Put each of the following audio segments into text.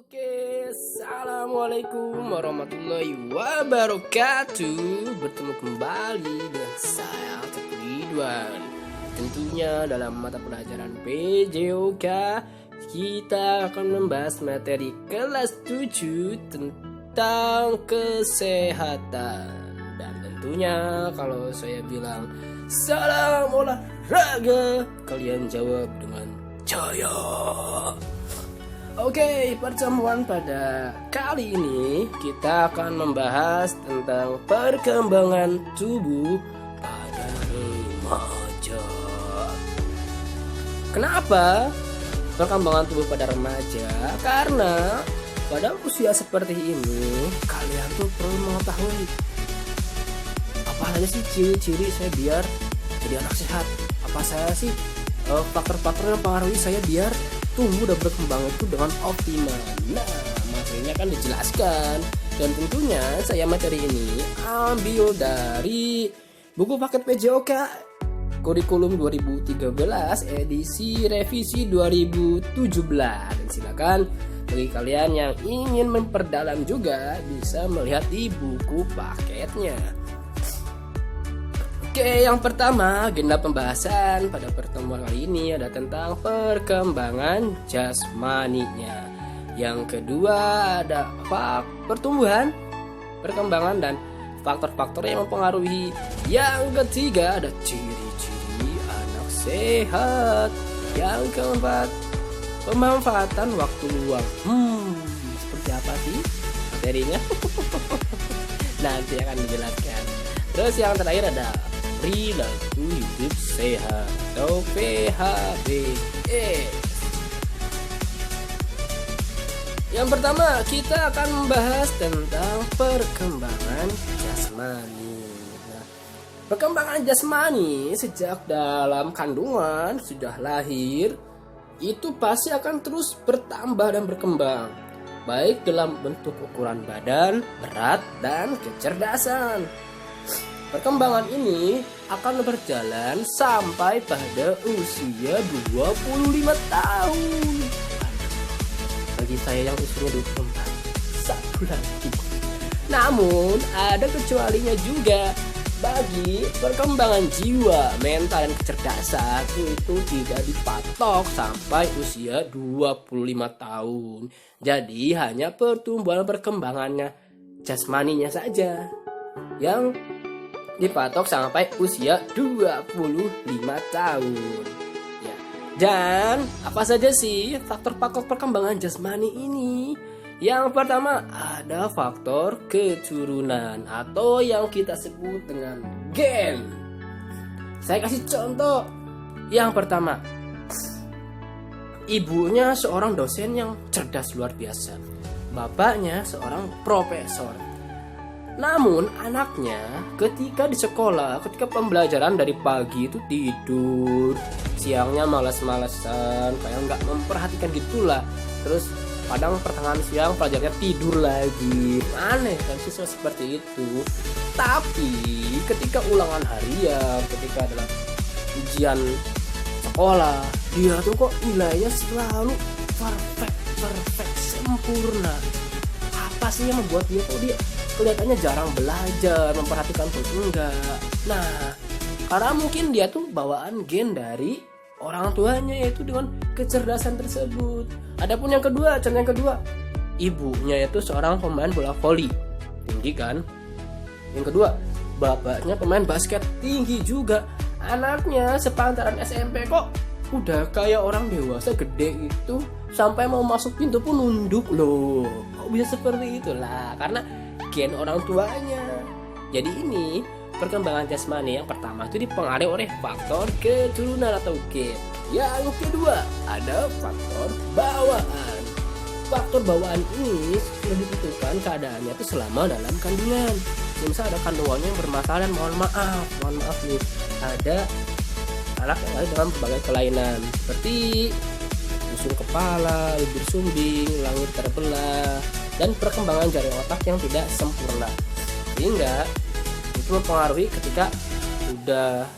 Oke, assalamualaikum warahmatullahi wabarakatuh. Bertemu kembali dengan saya Ridwan. Tentunya dalam mata pelajaran PJOK kita akan membahas materi kelas 7 tentang kesehatan. Dan tentunya kalau saya bilang salam olahraga, kalian jawab dengan jaya. Oke, pertemuan pada kali ini kita akan membahas tentang perkembangan tubuh pada remaja. Kenapa perkembangan tubuh pada remaja? Karena pada usia seperti ini kalian tuh perlu mengetahui apa saja sih ciri-ciri saya biar jadi anak sehat. Apa saya sih faktor-faktor yang mempengaruhi saya biar tumbuh dan berkembang itu dengan optimal. Nah, materinya kan dijelaskan. Dan tentunya saya materi ini ambil dari buku paket PJOK Kurikulum 2013 edisi revisi 2017. Dan silakan bagi kalian yang ingin memperdalam juga bisa melihat di buku paketnya. Oke, yang pertama agenda pembahasan pada pertemuan kali ini ada tentang perkembangan jasmaninya. Yang kedua ada pertumbuhan, perkembangan dan faktor-faktor yang mempengaruhi. Yang ketiga ada ciri-ciri anak sehat. Yang keempat pemanfaatan waktu luang. Seperti apa sih materinya? Nanti akan dijelaskan. Terus yang terakhir ada perilaku hidup sehat atau PHBS. Yang pertama kita akan membahas tentang perkembangan jasmani. Nah, perkembangan jasmani sejak dalam kandungan sudah lahir itu pasti akan terus bertambah dan berkembang, baik dalam bentuk ukuran badan, berat, dan kecerdasan. Perkembangan ini akan berjalan sampai pada usia 25 tahun. Bagi saya yang usianya 24, satu lagi. Namun ada kecualinya juga. Bagi perkembangan jiwa, mental, dan kecerdasan itu tidak dipatok sampai usia 25 tahun. Jadi hanya pertumbuhan perkembangannya jasmaninya saja yang dipatok sampai usia 25 tahun. Ya. Dan apa saja sih faktor-faktor perkembangan jasmani ini? Yang pertama ada faktor keturunan atau yang kita sebut dengan gen. Saya kasih contoh. Yang pertama, ibunya seorang dosen yang cerdas luar biasa. Bapaknya seorang profesor. Namun anaknya ketika di sekolah, ketika pembelajaran dari pagi itu tidur, siangnya malas-malasan, kayak nggak memperhatikan gitulah. Terus kadang pertengahan siang pelajarnya tidur lagi. Aneh kan siswa seperti itu. Tapi ketika ulangan harian, ketika dalam ujian sekolah, dia tuh kok nilainya selalu perfect, sempurna. Apa sih yang membuat dia kok dia kelihatannya jarang belajar, memperhatikan pun enggak. Nah, karena mungkin dia tuh bawaan gen dari orang tuanya, yaitu dengan kecerdasan tersebut. Adapun yang kedua, contoh yang kedua, ibunya itu seorang pemain bola voli, tinggi kan. Yang kedua, bapaknya pemain basket, tinggi juga. Anaknya sepantaran SMP kok udah kayak orang dewasa, gede itu, sampai mau masuk pintu pun nunduk loh. Kok bisa seperti itulah? Karena gen orang tuanya. Jadi ini perkembangan jasmani yang pertama itu dipengaruhi oleh faktor keturunan atau gen. Yang kedua ada faktor bawaan. Faktor bawaan ini sudah ditentukan keadaannya itu selama dalam kandungan. Misal ada kandungannya yang bermasalah dan mohon maaf nih, ada anak yang lahir dengan berbagai kelainan seperti busung kepala, bibir sumbing, langit terbelah, dan perkembangan jaringan otak yang tidak sempurna. Sehingga itu mempengaruhi ketika udah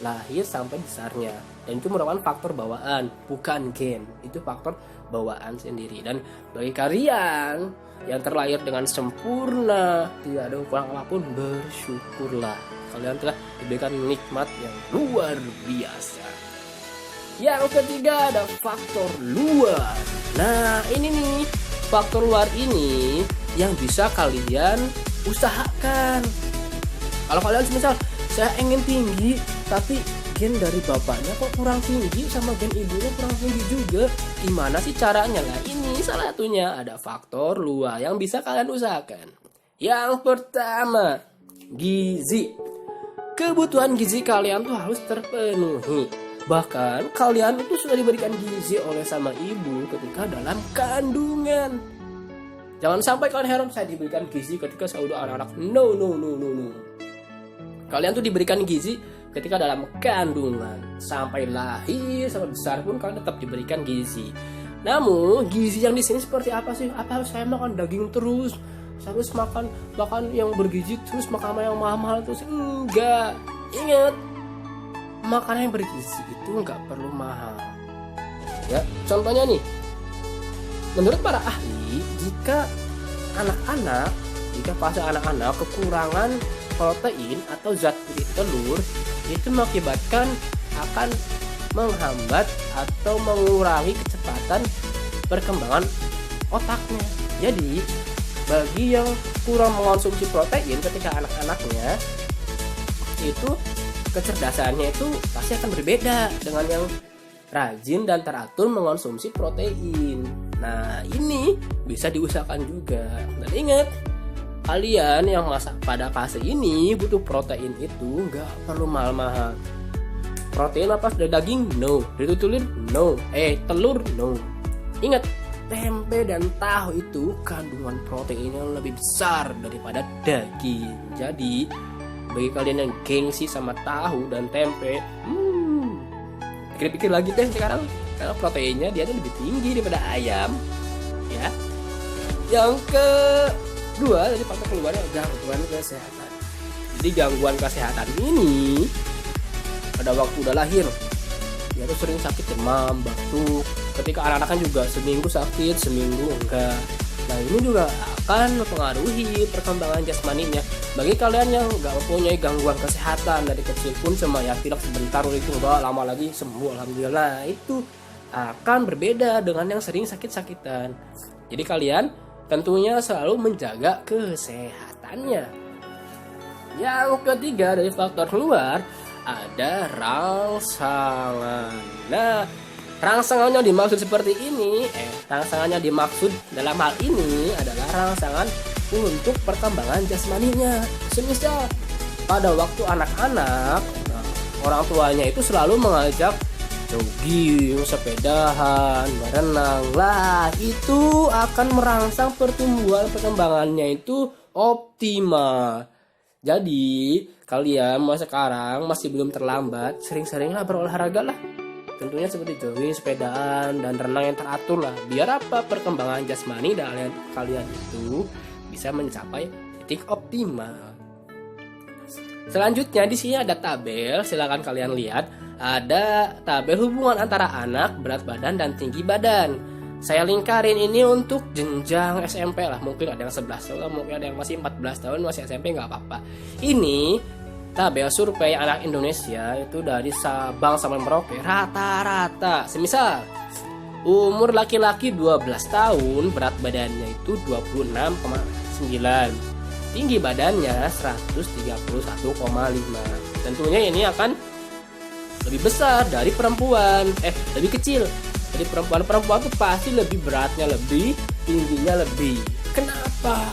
lahir sampai besarnya. Dan itu merupakan faktor bawaan, bukan gen. Itu faktor bawaan sendiri. Dan bagi kalian yang terlahir dengan sempurna, tidak ada kurang apapun, bersyukurlah. Kalian telah diberikan nikmat yang luar biasa. Yang ketiga ada faktor luar. Nah ini nih, faktor luar ini yang bisa kalian usahakan. Kalau kalian misal saya ingin tinggi tapi gen dari bapaknya kok kurang tinggi, sama gen ibunya kurang tinggi juga, gimana sih caranya? Lah ini salah satunya, ada faktor luar yang bisa kalian usahakan. Yang pertama, gizi. Kebutuhan gizi kalian tuh harus terpenuhi. Bahkan kalian itu sudah diberikan gizi oleh sama ibu ketika dalam kandungan. Jangan sampai kalian heran saya diberikan gizi ketika saya udah anak-anak. No. Kalian tuh diberikan gizi ketika dalam kandungan. Sampai lahir, sampai besar pun kalian tetap diberikan gizi. Namun gizi yang di sini seperti apa sih? Apa harus saya makan daging terus? Saya harus makan yang bergizi terus, makan yang mahal terus? Enggak. Ingat, makanan yang bergizi itu nggak perlu mahal. Ya, contohnya nih, menurut para ahli, jika fase anak-anak kekurangan protein atau zat putih telur, itu mengakibatkan akan menghambat atau mengurangi kecepatan perkembangan otaknya. Jadi, bagi yang kurang mengonsumsi protein ketika anak-anaknya, itu kecerdasannya itu pasti akan berbeda dengan yang rajin dan teratur mengonsumsi protein. Nah ini bisa diusahakan juga. Dan ingat, kalian yang pada fase ini butuh protein itu nggak perlu mahal-mahal. Protein apa? Dari daging? No. Dari telur? No. Telur? No. Ingat, tempe dan tahu itu kandungan proteinnya lebih besar daripada daging. Jadi bagi kalian yang gengsi sama tahu dan tempe, pikir-pikir lagi deh sekarang, karena proteinnya dia tuh lebih tinggi daripada ayam. Ya. Yang kedua dari faktor keluarnya, gangguan kesehatan. Jadi gangguan kesehatan ini pada waktu udah lahir, dia tuh sering sakit demam, batuk. Ketika anak-anak juga seminggu sakit, seminggu enggak. Nah ini juga akan mempengaruhi perkembangan jasmaninya. Bagi kalian yang nggak mempunyai gangguan kesehatan dari kecil pun, cuma ya pilek sebentar itu enggak lama lagi sembuh, alhamdulillah, itu akan berbeda dengan yang sering sakit-sakitan. Jadi kalian tentunya selalu menjaga kesehatannya. Yang ketiga dari faktor luar ada rangsangan. Nah, rangsangannya dimaksud seperti ini. Rangsangannya dimaksud dalam hal ini adalah rangsangan untuk perkembangan jasmaninya. Semisal pada waktu anak-anak, orang tuanya itu selalu mengajak jogging, sepedahan, berenang. Lah, itu akan merangsang pertumbuhan perkembangannya itu optimal. Jadi, kalian sekarang masih belum terlambat, sering-seringlah berolahraga lah. Tentunya seperti jogging, sepedaan, dan renang yang teratur lah. Biar apa? Perkembangan jasmani dan kalian itu bisa mencapai titik optimal. Selanjutnya di sini ada tabel, silakan kalian lihat. Ada tabel hubungan antara anak, berat badan, dan tinggi badan. Saya lingkarin ini untuk jenjang SMP lah. Mungkin ada yang 11 tahun, mungkin ada yang masih 14 tahun, masih SMP, nggak apa-apa. Ini tabel survei anak Indonesia itu dari Sabang sampai Merauke, rata-rata. Semisal umur laki-laki 12 tahun, berat badannya itu 26,9, tinggi badannya 131,5. Tentunya ini akan lebih besar dari perempuan, lebih kecil dari perempuan. Perempuan tuh pasti lebih beratnya lebih, tingginya lebih. Kenapa?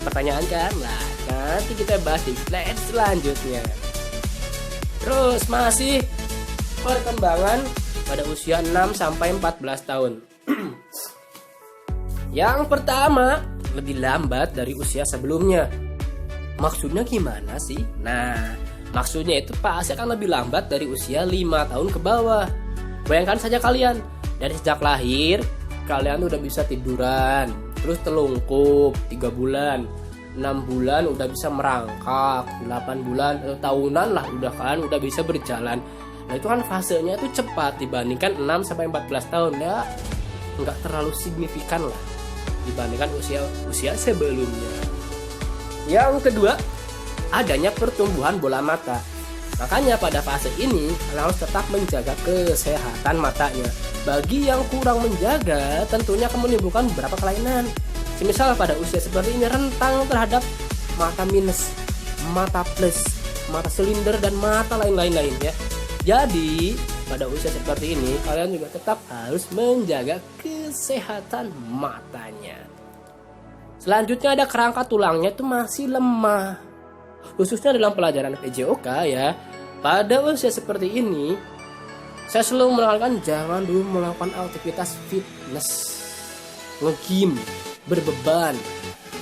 Pertanyaan kan? Nah, nanti kita bahas di slide selanjutnya. Terus masih perkembangan pada usia 6 sampai 14 tahun. Yang pertama, lebih lambat dari usia sebelumnya. Maksudnya gimana sih? Nah, maksudnya itu pasti akan lebih lambat dari usia 5 tahun ke bawah. Bayangkan saja kalian, dari sejak lahir kalian udah bisa tiduran, terus telungkup 3 bulan. 6 bulan udah bisa merangkak, 8 bulan atau tahunan lah udah bisa berjalan. Nah itu kan fasenya itu cepat dibandingkan 6 sampai 14 tahun ya, nggak terlalu signifikan lah dibandingkan usia sebelumnya. Yang kedua, adanya pertumbuhan bola mata. Makanya pada fase ini kalian harus tetap menjaga kesehatan matanya. Bagi yang kurang menjaga, tentunya akan menimbulkan beberapa kelainan. Misal pada usia seperti ini rentang terhadap mata minus, mata plus, mata silinder dan mata lain-lain ya. Jadi pada usia seperti ini kalian juga tetap harus menjaga kesehatan matanya. Selanjutnya ada kerangka tulangnya itu masih lemah, khususnya dalam pelajaran PJOK ya. Pada usia seperti ini saya selalu menekankan jangan dulu melakukan aktivitas fitness, nge-gym, berbeban,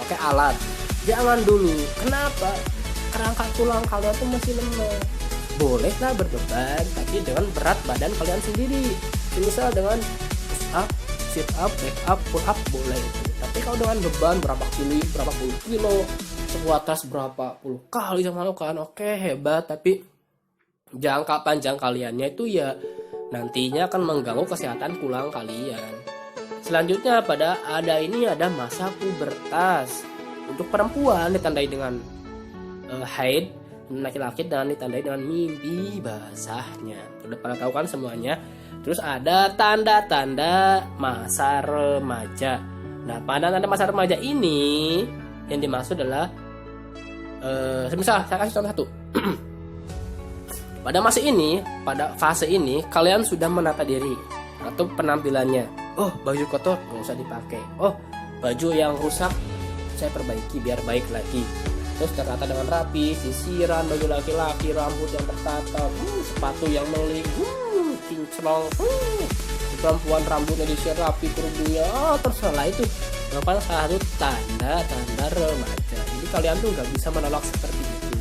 pakai alat. Jangan dulu. Kenapa? Kerangka tulang kalian tuh masih lemah. Bolehlah berbeban, tapi dengan berat badan kalian sendiri. Misal dengan push up, sit up, back up, pull up boleh itu. Tapi kalau dengan beban berapa puluh kilo, squat test berapa puluh kali yang melakukan, oke hebat. Tapi jangka panjang kaliannya itu ya nantinya akan mengganggu kesehatan tulang kalian. Selanjutnya ada masa pubertas. Untuk perempuan ditandai dengan haid, laki-laki dan ditandai dengan mimpi basahnya. Sudah pada tahu kan semuanya. Terus ada tanda-tanda masa remaja. Nah, pada tanda masa remaja ini yang dimaksud adalah misal saya kasih contoh satu. Pada fase ini kalian sudah menata diri atau penampilannya. Oh, baju kotor nggak usah dipakai. Oh, baju yang rusak saya perbaiki biar baik lagi. Terus tertata dengan rapi, sisiran, baju laki-laki, rambut yang tertata, sepatu yang meling, kinclong, perempuan rambutnya disisir rapi, kerudungnya, terserah itu. Merupakan salah satu tanda remaja. Jadi kalian tuh nggak bisa menolak seperti itu.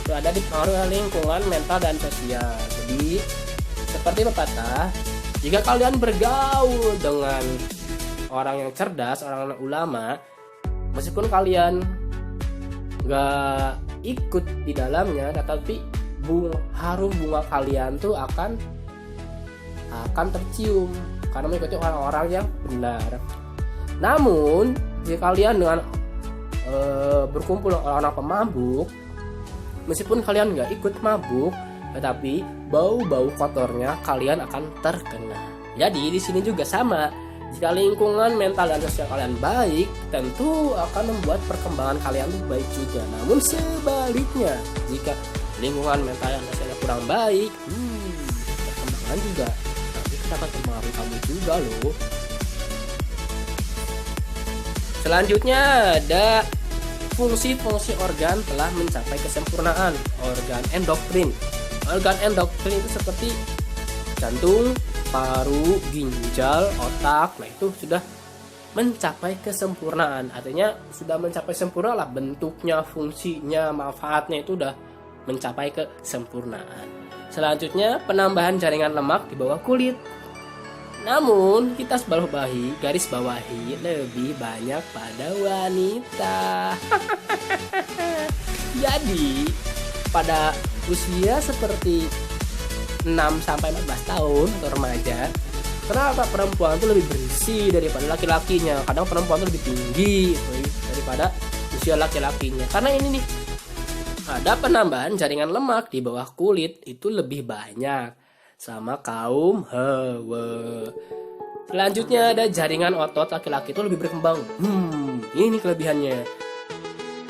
Itu ada dipengaruhi oleh lingkungan, mental dan sosial. Jadi seperti pepatah, jika kalian bergaul dengan orang yang cerdas, orang ulama, meskipun kalian nggak ikut di dalamnya, tetapi harum bunga kalian tuh akan tercium karena mengikuti orang-orang yang benar. Namun jika kalian dengan berkumpul dengan orang-orang pemabuk, meskipun kalian nggak ikut mabuk, tetapi bau-bau kotornya kalian akan terkena. Jadi di sini juga sama. Jika lingkungan mental dan sosial kalian baik, tentu akan membuat perkembangan kalian baik juga. Namun sebaliknya, jika lingkungan mental dan sosialnya kurang baik, perkembangan juga nanti akan mempengaruhi kamu juga loh. Selanjutnya ada fungsi-fungsi organ telah mencapai kesempurnaan. Organ endokrin. Organ endokrin itu seperti jantung, paru, ginjal, otak. Nah itu sudah mencapai kesempurnaan. Artinya sudah mencapai sempurna lah bentuknya, fungsinya, manfaatnya itu sudah mencapai kesempurnaan. Selanjutnya penambahan jaringan lemak di bawah kulit. Namun kita garis bawahi lebih banyak pada wanita. Jadi pada usia seperti 6 sampai 14 tahun atau remaja, kenapa perempuan itu lebih berisi daripada laki-lakinya? Kadang perempuan itu lebih tinggi daripada usia laki-lakinya. Karena ini nih, ada penambahan jaringan lemak di bawah kulit itu lebih banyak sama kaum Hawa. Selanjutnya ada jaringan otot laki-laki itu lebih berkembang. Ini kelebihannya.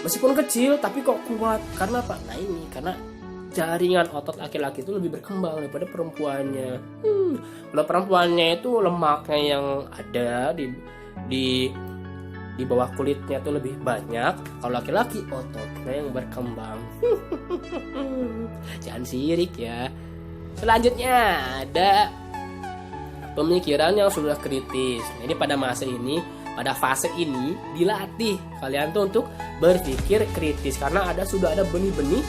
Meskipun kecil tapi kok kuat. Karena apa? Nah ini karena jaringan otot laki-laki itu lebih berkembang daripada perempuannya. Kalau perempuannya itu lemaknya yang ada di bawah kulitnya itu lebih banyak. Kalau laki-laki ototnya yang berkembang. Jangan sirik ya. Selanjutnya ada pemikiran yang sudah kritis. Jadi pada fase ini dilatih kalian tuh untuk berpikir kritis karena sudah ada benih-benih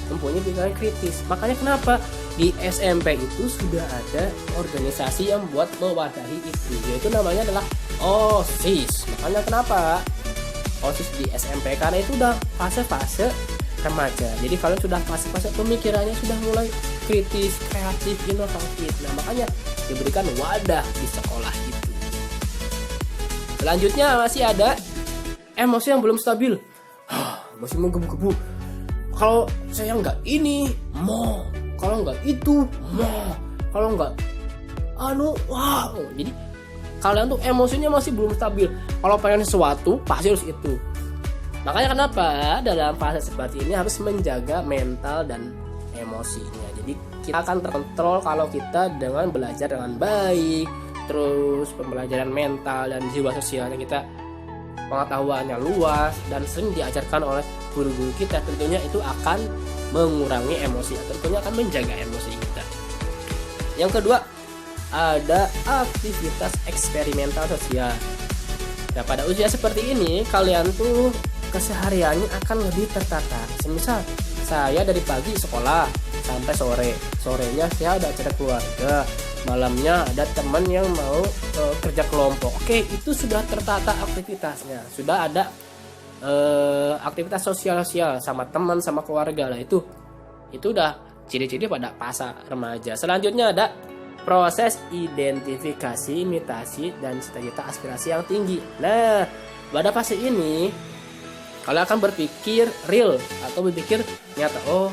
mempunyai pikiran kritis. Makanya kenapa di SMP itu sudah ada organisasi yang buat mewadahi itu, yaitu namanya adalah OSIS. Makanya kenapa khusus di SMP, karena itu udah fase-fase remaja. Jadi kalian sudah fase-fase pemikirannya sudah mulai kritis, kreatif, inovatif. Nah, makanya diberikan wadah di sekolah itu. Selanjutnya masih ada emosi yang belum stabil. Masih menggebu-gebu. Kalau saya nggak ini, mau. Kalau nggak itu, mau. Kalau nggak wah. Jadi kalian tuh emosinya masih belum stabil. Kalau pengen sesuatu pasti harus itu. Makanya kenapa dalam fase seperti ini harus menjaga mental dan emosinya. Jadi kita akan terkontrol kalau kita dengan belajar dengan baik. Terus pembelajaran mental dan jiwa sosialnya kita pengetahuannya luas dan sering diajarkan oleh guru-guru kita, tentunya itu akan mengurangi emosi, tentunya akan menjaga emosi kita. Yang kedua, ada aktivitas eksperimental sosial. Nah, pada usia seperti ini kalian tuh kesehariannya akan lebih tertata. Semisal saya dari pagi sekolah sampai sore, sorenya saya ada acara keluarga, malamnya ada teman yang mau kerja kelompok. Oke, itu sudah tertata aktivitasnya, sudah ada aktivitas sosial sama teman sama keluarga lah. Itu udah ciri-ciri pada fase remaja. Selanjutnya ada proses identifikasi, imitasi, dan cita-cita aspirasi yang tinggi. Nah, pada fase ini kalian akan berpikir real atau berpikir nyata. Oh,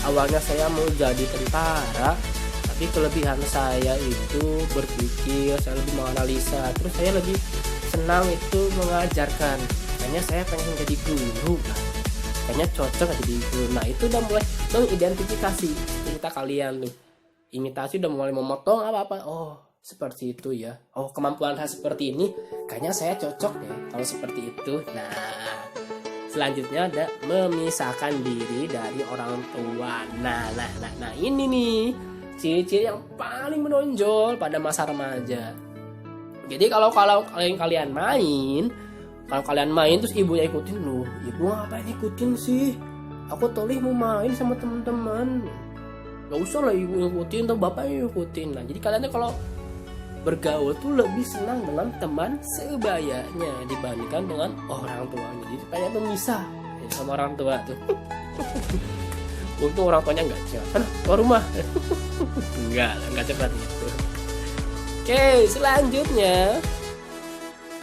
awalnya saya mau jadi tentara, tapi kelebihan saya itu berpikir, saya lebih menganalisa, terus saya lebih senang itu mengajarkan. Kayaknya saya pengen jadi guru, kayaknya cocok jadi guru. Nah, itu udah mulai mengidentifikasi cerita kalian tuh. Imitasi udah mulai memotong apa-apa. Oh, seperti itu ya. Oh, kemampuan saya seperti ini, kayaknya saya cocok ya kalau seperti itu. Nah, selanjutnya ada memisahkan diri dari orang tua. Nah, ini nih ciri-ciri yang paling menonjol pada masa remaja. Jadi kalau kalian main terus ibunya ikutin, loh, ibu ngapain ikutin sih? Aku tolih mau main sama teman-teman. Gak usah lah ibu ikutin atau bapak ikutin. Nah, jadi kalian tuh kalau bergaul tuh lebih senang dengan teman sebayanya dibandingkan dengan orang tuanya. Jadi pengen tuh misah sama orang tua tuh. Untung orang tuanya nggak cepat keluar rumah. Nggak cepat itu. Oke, selanjutnya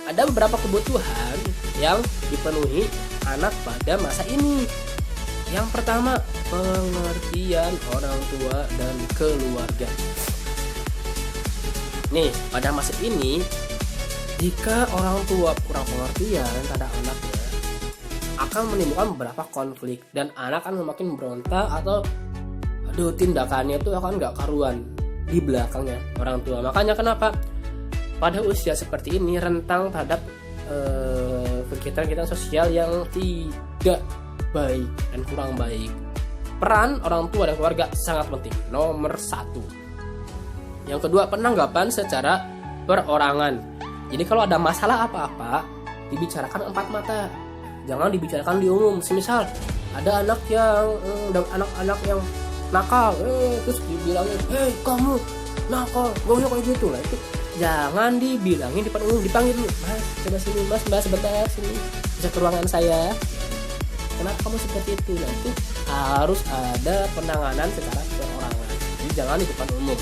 ada beberapa kebutuhan yang dipenuhi anak pada masa ini. Yang pertama, pengertian orang tua dan keluarga. Nih, pada masa ini jika orang tua kurang pengertian terhadap anaknya, akan menimbulkan beberapa konflik dan anak akan semakin berontak atau tindakannya itu akan gak karuan di belakangnya orang tua. Makanya kenapa pada usia seperti ini rentang terhadap kegiatan-kegiatan sosial yang tidak baik dan kurang baik. Peran orang tua dan keluarga sangat penting, nomor 1. Yang kedua, penanggapan secara perorangan. Jadi kalau ada masalah apa-apa, dibicarakan empat mata, jangan dibicarakan di umum. Semisal ada anak yang anak-anak yang nakal, terus dibilangin, hei kamu nakal, gak usah kayak gitu lah. Itu jangan dibilangin di depan umum, dipanggil dulu, mas coba sini, mas mbak sebentar sini, bisa ke ruangan saya. Kenapa kamu seperti itu? Nah, itu harus ada penanganan secara perorangan. Jadi jangan di depan umum.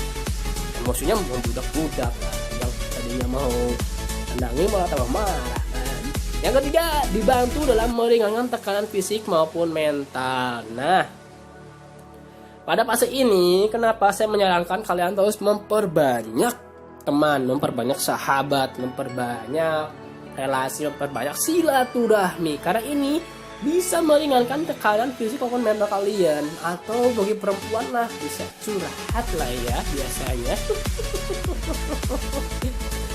Emosinya membudak-budak lah. Yang tadinya mau tendangi malah tambah marah kan. Yang ketiga, dibantu dalam meringankan tekanan fisik maupun mental. Nah, pada fase ini kenapa saya menyarankan kalian terus memperbanyak teman, memperbanyak sahabat, memperbanyak relasi, memperbanyak silaturahmi. Karena ini bisa meringankan tekanan fisik maupun mental kalian. Atau bagi perempuan lah, bisa curhat lah ya biasanya.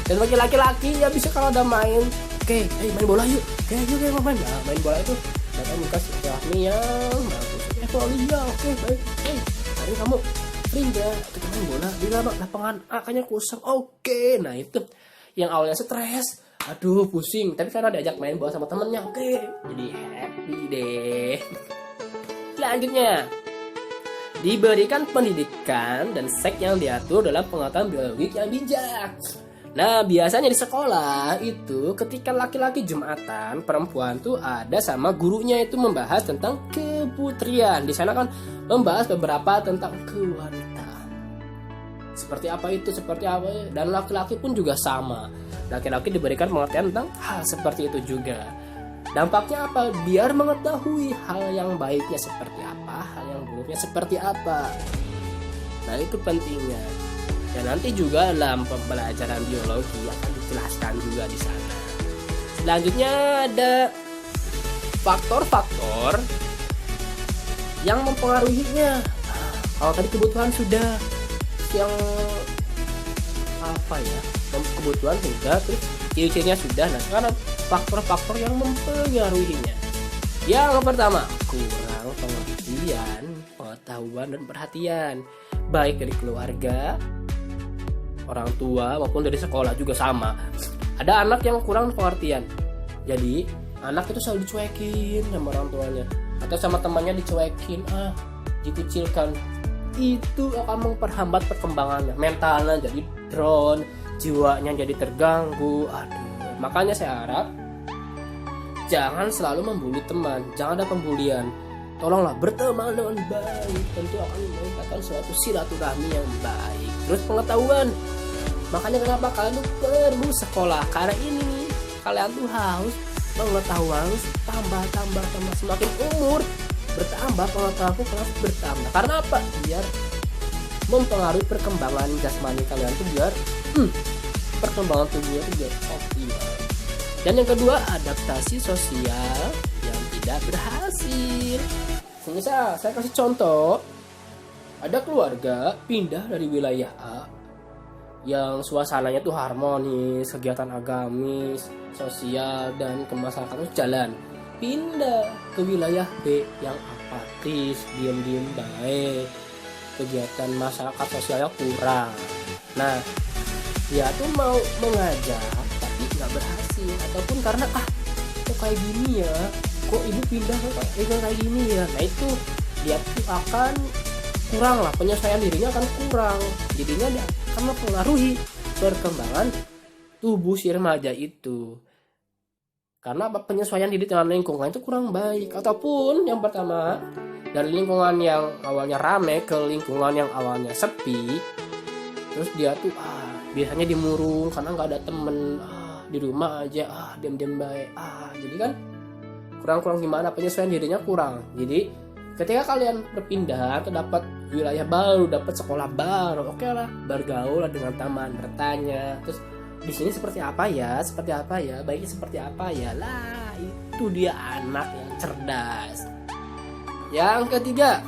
Dan bagi laki-laki ya bisa kalau ada main, oke, main bola yuk, yuk main. Nah, main bola itu datang dikasih silaturahmi yang bagus. Volley, oke, baik. Hari kamu free nggak? Kita main bola di lapangan A, kayaknya kosong. Oke, nah itu yang awalnya stres. Aduh pusing, tapi karena diajak main bola sama temennya, oke, jadi happy deh. Selanjutnya, diberikan pendidikan dan seks yang diatur dalam pengetahuan biologis yang bijak. Nah, biasanya di sekolah itu ketika laki-laki Jumatan, perempuan tuh ada sama gurunya itu membahas tentang keputrian. Di sana kan membahas beberapa tentang kewanitaan. Seperti apa itu, seperti apa, dan laki-laki pun juga sama. Laki-laki diberikan pengertian tentang hal seperti itu juga. Dampaknya apa? Biar mengetahui hal yang baiknya seperti apa, hal yang buruknya seperti apa. Nah, itu pentingnya. Dan nanti juga dalam pembelajaran biologi akan dijelaskan juga di sana. Selanjutnya ada faktor-faktor yang mempengaruhinya. Kalau tadi kebutuhan sudah, yang apa ya? Kebutuhan sudah, terus ciri-cirinya sudah. Nah, sekarang faktor-faktor yang mempengaruhinya. Yang pertama, kurang pengertian, pengetahuan dan perhatian, baik dari keluarga, orang tua maupun dari sekolah juga sama. Ada anak yang kurang pengertian, jadi anak itu selalu dicuekin sama orang tuanya atau sama temannya dicuekin, dikucilkan. Itu akan memperhambat perkembangannya, mentalnya jadi down, jiwanya jadi terganggu. Makanya saya harap jangan selalu membuli teman, jangan ada pembulian. Tolonglah berteman dengan baik, tentu akan meningkatkan suatu silaturahmi yang baik. Terus pengetahuan, makanya kenapa kalian tuh perlu sekolah, karena ini kalian tuh harus pengetahuan tambah. Semakin umur bertambah, pengetahuan kalian bertambah. Karena apa? Biar mempengaruhi perkembangan jasmani kalian tuh, biar perkembangan tubuhnya tuh biar optimal. Dan yang kedua, adaptasi sosial yang tidak berhasil. Misal saya kasih contoh, ada keluarga pindah dari wilayah A yang suasananya tuh harmonis, kegiatan agamis, sosial, dan kemasyarakatan jalan. Pindah ke wilayah B yang apatis, diam-diam baik, kegiatan masyarakat sosialnya kurang. Nah, dia tuh mau mengajak tapi nggak berhasil, ataupun karena kok kayak gini ya, kok ibu pindah kayak gini ya. Nah, itu dia tuh akan kurang lah, penyesuaian dirinya akan kurang, jadinya dia akan mempengaruhi perkembangan tubuh si remaja itu. Karena penyesuaian diri dengan lingkungan itu kurang baik. Ataupun yang pertama, dari lingkungan yang awalnya rame ke lingkungan yang awalnya sepi, terus dia tuh biasanya dimurung karena nggak ada temen, di rumah aja diam-diam baik, jadi kan kurang gimana, penyesuaian dirinya kurang. Jadi ketika kalian berpindah atau dapat wilayah baru, dapat sekolah baru, oke lah, bergaul dengan teman, bertanya, terus di sini seperti apa ya, baiknya seperti apa ya, lah itu dia anak yang cerdas. Yang ketiga,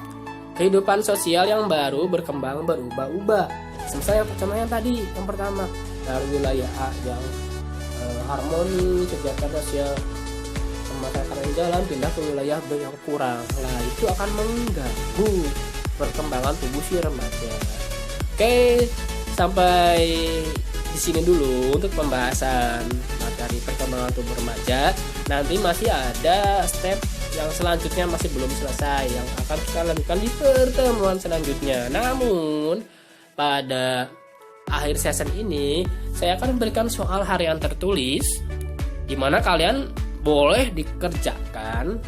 kehidupan sosial yang baru berkembang berubah-ubah. Semisal yang tadi, yang pertama dari wilayah A yang harmoni, kegiatan sosial masyarakat yang jalan, pindah ke wilayah B yang kurang. Nah, itu akan mengganggu perkembangan tubuh si remaja. Oke, sampai di sini dulu untuk pembahasan materi perkembangan tubuh remaja. Nanti masih ada step yang selanjutnya masih belum selesai yang akan kita lanjutkan di pertemuan selanjutnya. Namun pada akhir session ini saya akan memberikan soal harian tertulis di mana kalian boleh dikerjakan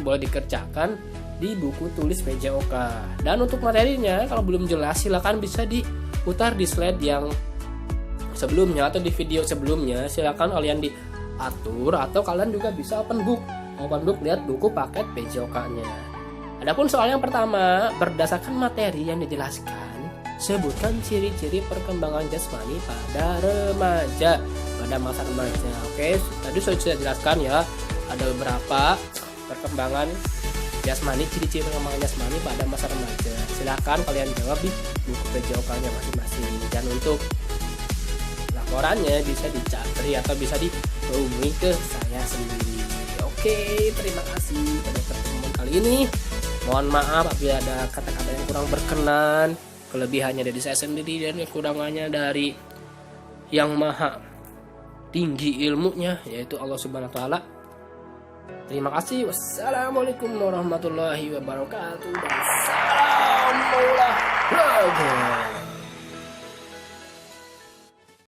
di buku tulis PJOK. Dan untuk materinya kalau belum jelas silakan bisa diputar di slide yang sebelumnya atau di video sebelumnya, silakan kalian diatur, atau kalian juga bisa open book lihat buku paket PJOK-nya. Adapun soal yang pertama, berdasarkan materi yang dijelaskan, sebutkan ciri-ciri perkembangan jasmani pada remaja, pada masa remaja. Oke, tadi sudah jelaskan ya, ada beberapa perkembangan jasmani, ciri-ciri perkembangan jasmani pada masa remaja. Silakan kalian jawab di buku PJOK-nya masing-masing. Dan untuk laporannya bisa dicari atau bisa dihubungi ke saya sendiri. Oke, terima kasih pada pertemuan kali ini. Mohon maaf apabila ada kata-kata yang kurang berkenan, kelebihannya dari saya sendiri dan kekurangannya dari yang maha tinggi ilmunya, yaitu Allah Subhanahu wa taala. Terima kasih. Wassalamualaikum warahmatullahi wabarakatuh. Dan salam